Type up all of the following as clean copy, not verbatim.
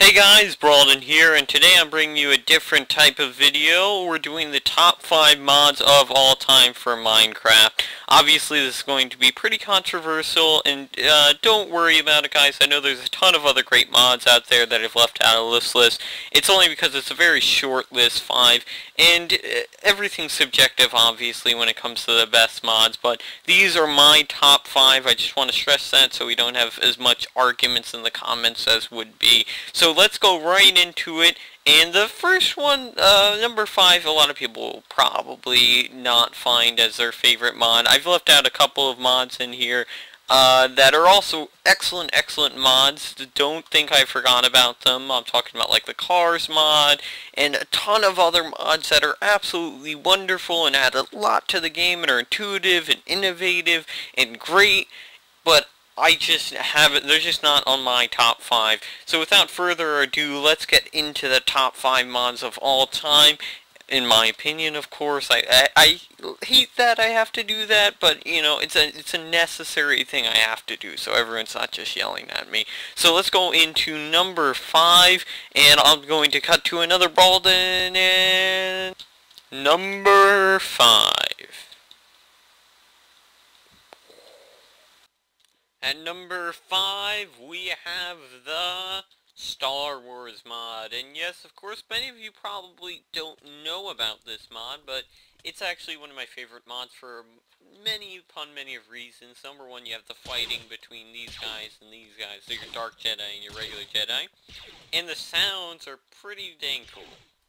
Hey guys, Brawlden here, and today I'm bringing you a different type of video. We're doing the top 5 mods of all time for Minecraft. Obviously this is going to be pretty controversial, and don't worry about it guys. I know there's a ton of other great mods out there that I've left out of this list. It's only because it's a very short list, 5, and everything's subjective obviously when it comes to the best mods, but these are my top 5. I just want to stress that so we don't have as much arguments in the comments as would be. So let's go right into it, and the first one, number 5, a lot of people will probably not find as their favorite mod. I've left out a couple of mods in here that are also excellent mods. Don't think I forgot about them. I'm talking about like the Cars mod, and a ton of other mods that are absolutely wonderful and add a lot to the game and are intuitive and innovative and great, but I just haven't, they're just not on my top 5. So without further ado, let's get into the top 5 mods of all time. In my opinion, of course. I hate that I have to do that, but you know, it's a necessary thing I have to do, so everyone's not just yelling at me. So let's go into number 5, and I'm going to cut to another Brawlden, and number 5. At number 5, we have the Star Wars mod, and yes, of course, many of you probably don't know about this mod, but it's actually one of my favorite mods for many of reasons. Number 1, you have the fighting between these guys and these guys, so your Dark Jedi and your regular Jedi, and the sounds are pretty dang cool.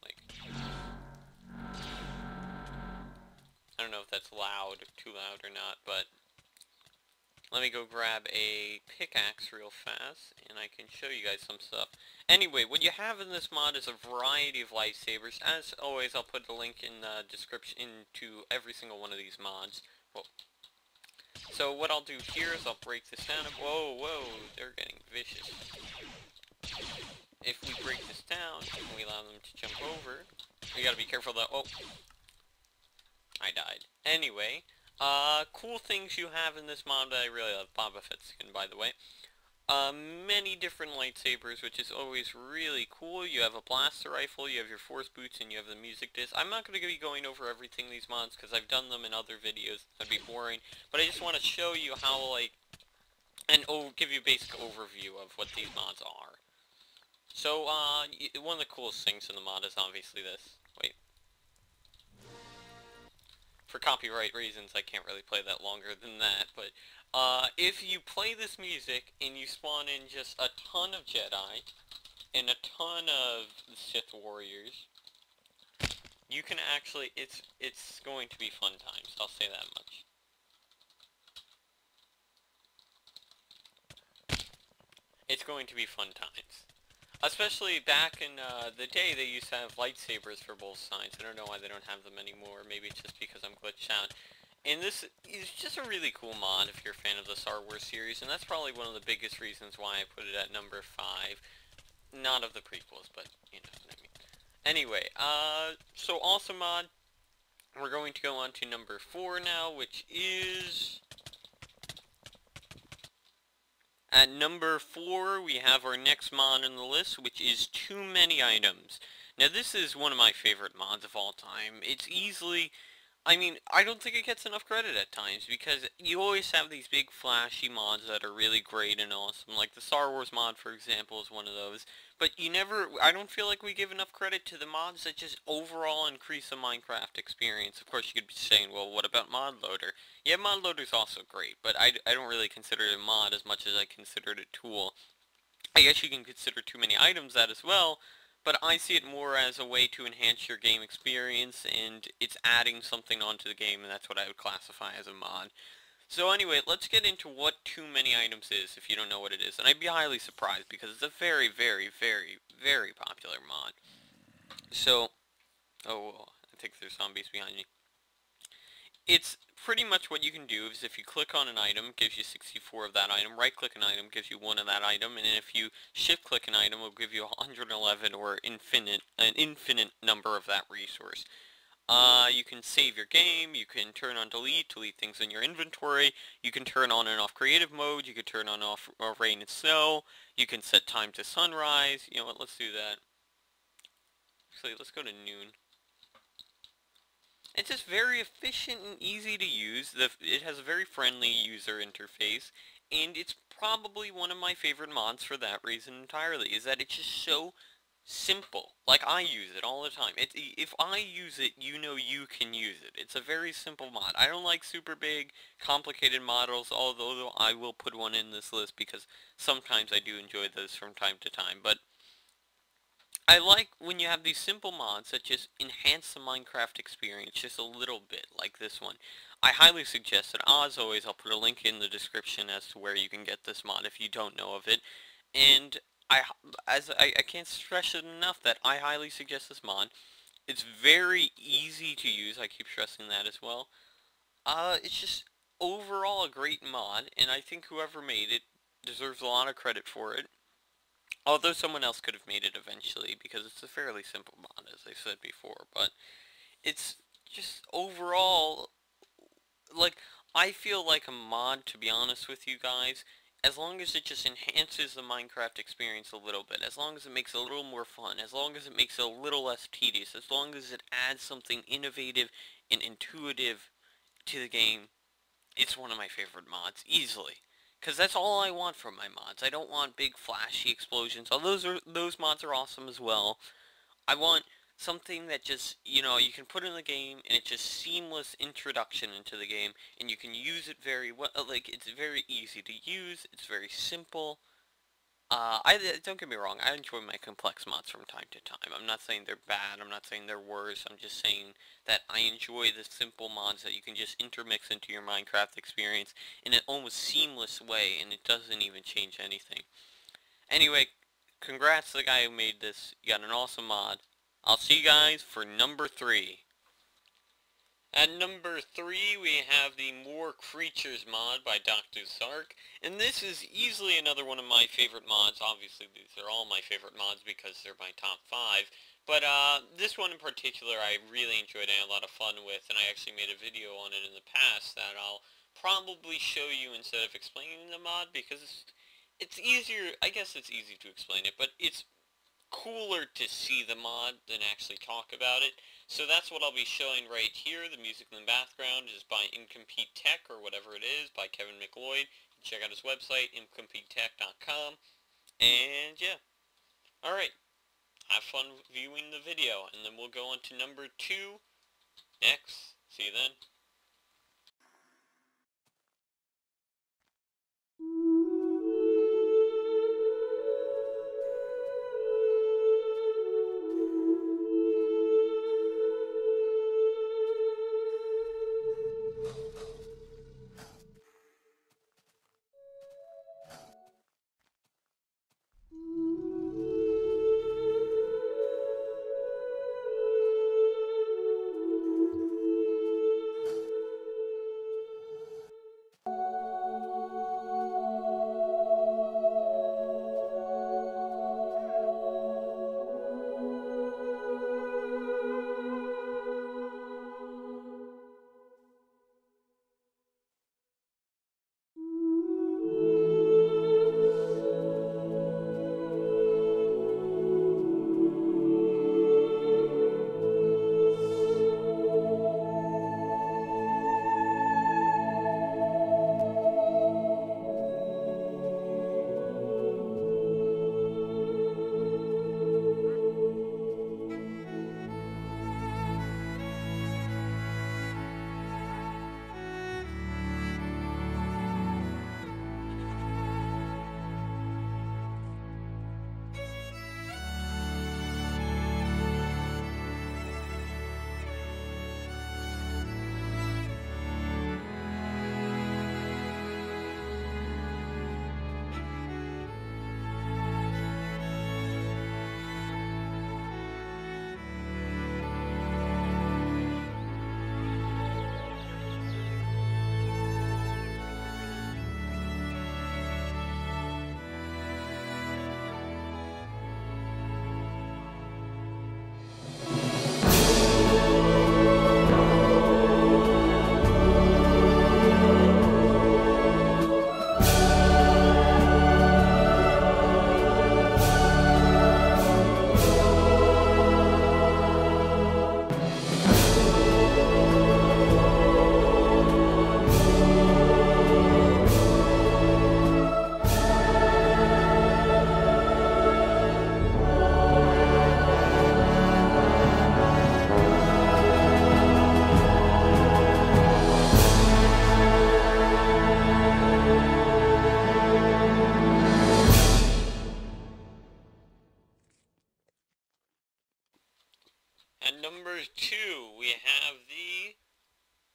Like, I don't know if that's loud, too loud or not, but let me go grab a pickaxe real fast, and I can show you guys some stuff. Anyway, what you have in this mod is a variety of lightsabers. As always, I'll put the link in the description to every single one of these mods. Whoa. So what I'll do here is I'll break this down. Whoa, they're getting vicious. If we break this down, and we allow them to jump over, we gotta be careful that, oh, I died. Anyway, cool things you have in this mod that I really love. Boba Fett skin, by the way. Many different lightsabers, which is always really cool. You have a blaster rifle, you have your force boots, and you have the music disc. I'm not going to be going over everything in these mods, because I've done them in other videos. That'd be boring. But I just want to show you how, like, and give you a basic overview of what these mods are. So, one of the coolest things in the mod is obviously this. Wait. For copyright reasons, I can't really play that longer than that, but if you play this music and you spawn in just a ton of Jedi and a ton of Sith warriors, you can actually, it's going to be fun times, I'll say that much. It's going to be fun times. Especially back in the day, they used to have lightsabers for both sides. I don't know why they don't have them anymore. Maybe it's just because I'm glitched out. And this is just a really cool mod if you're a fan of the Star Wars series, and that's probably one of the biggest reasons why I put it at number 5. Not of the prequels, but you know what I mean. Anyway, so awesome mod. We're going to go on to number 4 now, which is... At number 4, we have our next mod on the list, which is TooManyItems. Now, this is one of my favorite mods of all time. It's easily... I mean, I don't think it gets enough credit at times, because you always have these big flashy mods that are really great and awesome. Like the Star Wars mod, for example, is one of those. But you never... I don't feel like we give enough credit to the mods that just overall increase the Minecraft experience. Of course, you could be saying, well, what about Mod Loader? Yeah, Mod Loader's also great, but I don't really consider it a mod as much as I consider it a tool. I guess you can consider TooManyItems that as well, but I see it more as a way to enhance your game experience, and it's adding something onto the game, and that's what I would classify as a mod. So anyway, let's get into what TooManyItems is, if you don't know what it is, and I'd be highly surprised, because it's a very popular mod. So, oh, I think there's zombies behind me. It's pretty much what you can do is if you click on an item, it gives you 64 of that item. Right click an item, gives you 1 of that item, and then if you shift click an item, it will give you 111 or an infinite number of that resource. You can save your game, you can turn on delete things in your inventory, you can turn on and off creative mode, you can turn on and off rain and snow, you can set time to sunrise. You know what, let's do that. Actually, let's go to noon. It's just very efficient and easy to use. It has a very friendly user interface, and it's probably one of my favorite mods for that reason entirely, is that it's just so simple. Like, I use it all the time. If I use it, you know you can use it. It's a very simple mod. I don't like super big, complicated models, although I will put one in this list because sometimes I do enjoy those from time to time. But I like when you have these simple mods that just enhance the Minecraft experience just a little bit, like this one. I highly suggest it. As always, I'll put a link in the description as to where you can get this mod if you don't know of it. And I can't stress it enough that I highly suggest this mod. It's very easy to use. I keep stressing that as well. It's just overall a great mod, and I think whoever made it deserves a lot of credit for it. Although someone else could have made it eventually, because it's a fairly simple mod, as I said before. But it's just overall, like, I feel like a mod, to be honest with you guys, as long as it just enhances the Minecraft experience a little bit, as long as it makes it a little more fun, as long as it makes it a little less tedious, as long as it adds something innovative and intuitive to the game, it's one of my favorite mods, easily. Because that's all I want from my mods. I don't want big flashy explosions. Although those mods are awesome as well. I want something that just, you know, you can put in the game and it's just seamless introduction into the game. And you can use it very well. Like, it's very easy to use. It's very simple. Don't get me wrong, I enjoy my complex mods from time to time. I'm not saying they're bad, I'm not saying they're worse, I'm just saying that I enjoy the simple mods that you can just intermix into your Minecraft experience in an almost seamless way, and it doesn't even change anything. Anyway, congrats to the guy who made this. You got an awesome mod. I'll see you guys for number 3. At number 3, we have the More Creatures mod by DrZhark, and this is easily another one of my favorite mods. Obviously, these are all my favorite mods because they're my top 5, but this one in particular I really enjoyed and had a lot of fun with, and I actually made a video on it in the past that I'll probably show you instead of explaining the mod, because it's easier. I guess it's easy to explain it, but it's cooler to see the mod than actually talk about it. So that's what I'll be showing right here. The music in the background is by Incomplete Tech, or whatever it is, by Kevin McLeod. Check out his website, incompletetech.com. And yeah. Alright. Have fun viewing the video, and then we'll go on to number 2 next. See you then. At number 2, we have the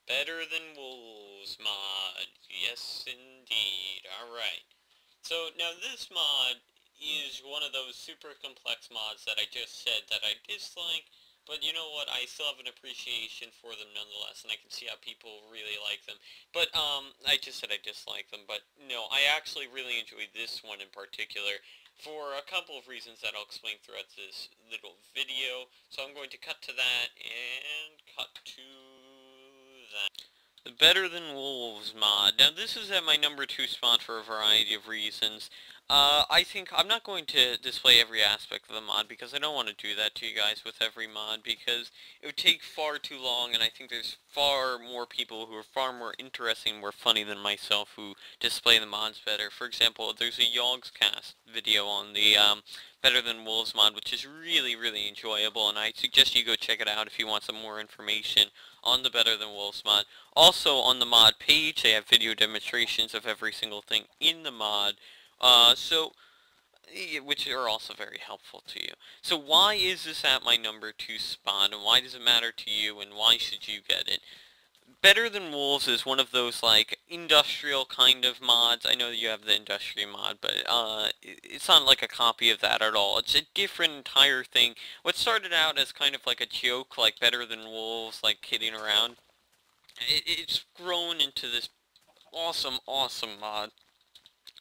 Better Than Wolves mod. Yes, indeed. Alright. So, now this mod is one of those super complex mods that I just said that I dislike, but you know what, I still have an appreciation for them nonetheless, and I can see how people really like them. But, I just said I dislike them, but no, I actually really enjoyed this one in particular, for a couple of reasons that I'll explain throughout this little video. So I'm going to cut to that, and cut to that. The Better Than Wolves mod. Now this is at my number 2 spot for a variety of reasons. I think I'm not going to display every aspect of the mod because I don't want to do that to you guys with every mod because it would take far too long, and I think there's far more people who are far more interesting and more funny than myself who display the mods better. For example, there's a Yogscast video on the Better Than Wolves mod, which is really, really enjoyable, and I suggest you go check it out if you want some more information on the Better Than Wolves mod. Also, on the mod page, they have video demonstrations of every single thing in the mod, which are also very helpful to you. So why is this at my number 2 spot, and why does it matter to you, and why should you get it? Better Than Wolves is one of those, like, industrial kind of mods. I know you have the industry mod, but, it's not like a copy of that at all. It's a different entire thing. What started out as kind of like a joke, like Better Than Wolves, like kidding around, it's grown into this awesome, awesome mod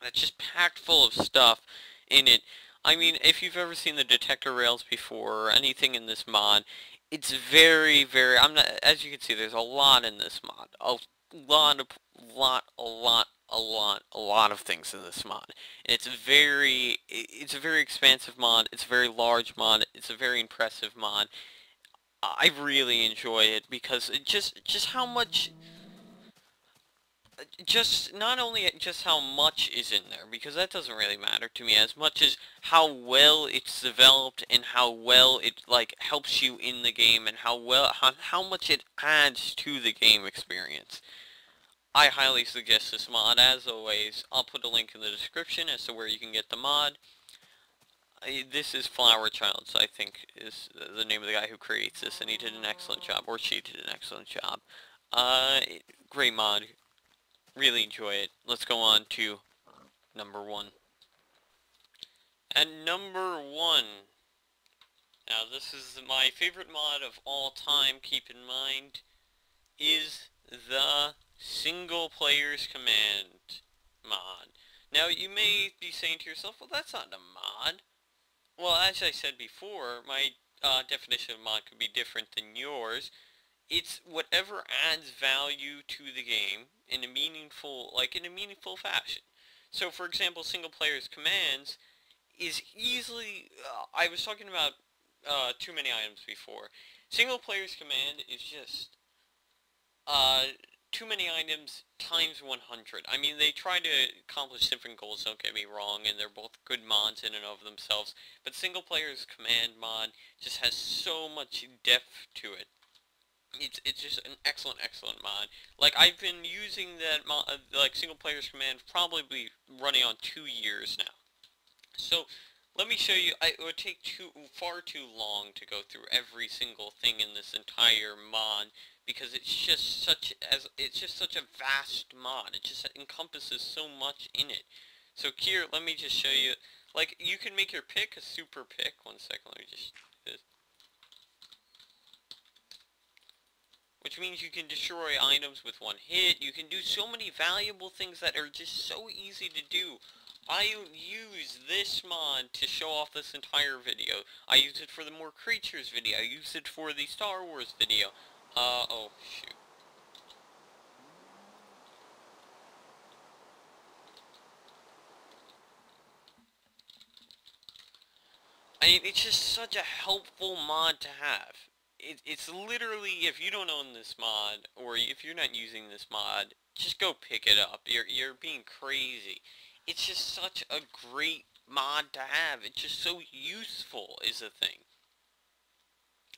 that's just packed full of stuff in it. I mean, if you've ever seen the detector rails before, or anything in this mod, it's very, very, as you can see, there's a lot in this mod. A lot of things in this mod. And it's a very expansive mod, it's a very large mod, it's a very impressive mod. I really enjoy it because it just how much, not only just how much is in there, because that doesn't really matter to me as much as how well it's developed and how well it, like, helps you in the game and how much it adds to the game experience. I highly suggest this mod. As always, I'll put a link in the description as to where you can get the mod. This is FlowerChild, I think, is the name of the guy who creates this, and he did an excellent job, or she did an excellent job. Great mod. Really enjoy it. Let's go on to number 1. At number 1, now this is my favorite mod of all time, keep in mind, is the Single Player's Command mod. Now you may be saying to yourself, well, that's not a mod. Well, as I said before, my definition of mod could be different than yours. It's whatever adds value to the game in a meaningful fashion. So, for example, single player's commands is easily, I was talking about TooManyItems before. Single player's command is just TooManyItems times 100. I mean, they try to accomplish different goals, don't get me wrong, and they're both good mods in and of themselves, but single player's command mod just has so much depth to it. It's just an excellent mod. Like, I've been using that mod, like, single player's command, probably running on 2 years now. So, let me show you. It would take far too long to go through every single thing in this entire mod, because it's just such a vast mod. It just encompasses so much in it. So here, let me just show you. Like, you can make your pick a super pick. 1 second, let me just do this. Which means you can destroy items with 1 hit. You can do so many valuable things that are just so easy to do. I use this mod to show off this entire video. I use it for the More Creatures video. I use it for the Star Wars video. Oh, shoot. I mean, it's just such a helpful mod to have. It's literally, if you don't own this mod, or if you're not using this mod, just go pick it up. You're being crazy. It's just such a great mod to have. It's just so useful is the thing.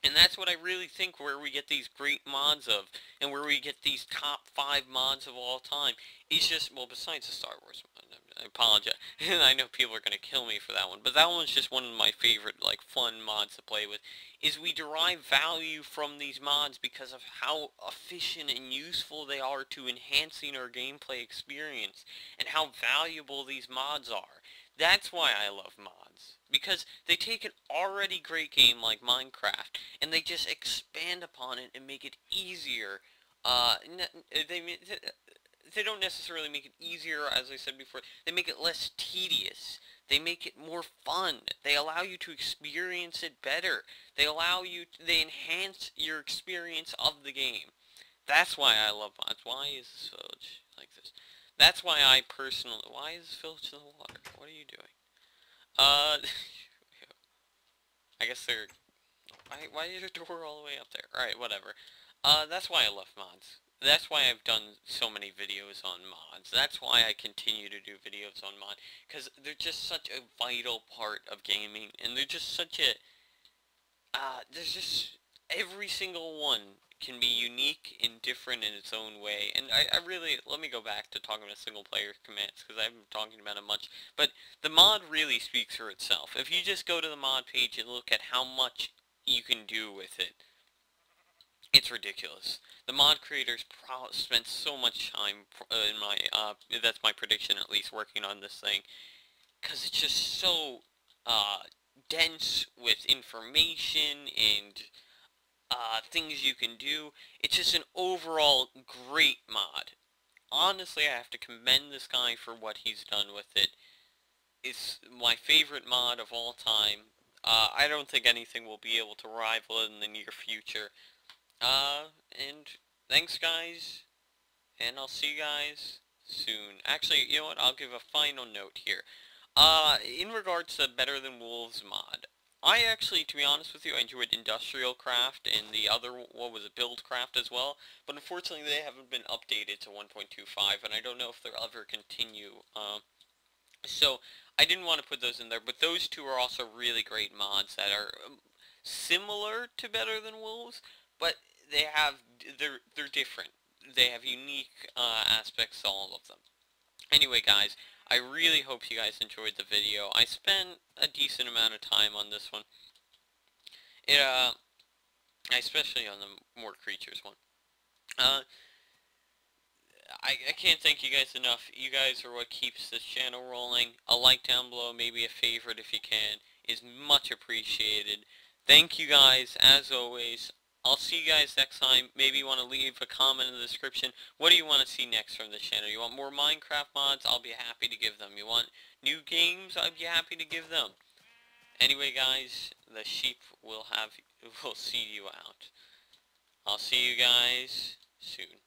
And that's what I really think where we get these great mods of, and where we get these top 5 mods of all time. It's just, well, besides the Star Wars mod, I apologize. I know people are gonna kill me for that one, but that one's just one of my favorite, like, fun mods to play with, is we derive value from these mods because of how efficient and useful they are to enhancing our gameplay experience, and how valuable these mods are. That's why I love mods, because they take an already great game like Minecraft, and they just expand upon it and make it easier. They don't necessarily make it easier, as I said before. They make it less tedious. They make it more fun. They allow you to experience it better. They enhance your experience of the game. That's why I love mods. Why is this village like this? That's why I personally... Why is this village in the water? What are you doing? I guess they're... Why is your door all the way up there? Alright, whatever. That's why I love mods. That's why I've done so many videos on mods. That's why I continue to do videos on mods. Because they're just such a vital part of gaming. And they're just such a... there's just... Every single one can be unique and different in its own way. And I really... Let me go back to talking about single-player commands, because I haven't been talking about it much. But the mod really speaks for itself. If you just go to the mod page and look at how much you can do with it, it's ridiculous. The mod creators spent so much time in my, that's my prediction at least, working on this thing. Because it's just so, dense with information and, things you can do. It's just an overall great mod. Honestly, I have to commend this guy for what he's done with it. It's my favorite mod of all time. I don't think anything will be able to rival it in the near future. And thanks guys, and I'll see you guys soon. Actually, you know what, I'll give a final note here. In regards to Better Than Wolves mod, I actually, to be honest with you, I enjoyed Industrial Craft and the other, what was it, Buildcraft as well, but unfortunately they haven't been updated to 1.25, and I don't know if they'll ever continue, so I didn't want to put those in there, but those two are also really great mods that are similar to Better Than Wolves, but they're different. They have unique aspects to all of them. Anyway, guys, I really hope you guys enjoyed the video. I spent a decent amount of time on this one. Especially on the more creatures one. I can't thank you guys enough. You guys are what keeps this channel rolling. A like down below, maybe a favorite if you can, is much appreciated. Thank you guys, as always. I'll see you guys next time. Maybe you want to leave a comment in the description. What do you want to see next from this channel? You want more Minecraft mods? I'll be happy to give them. You want new games? I'd be happy to give them. Anyway, guys, the sheep will see you out. I'll see you guys soon.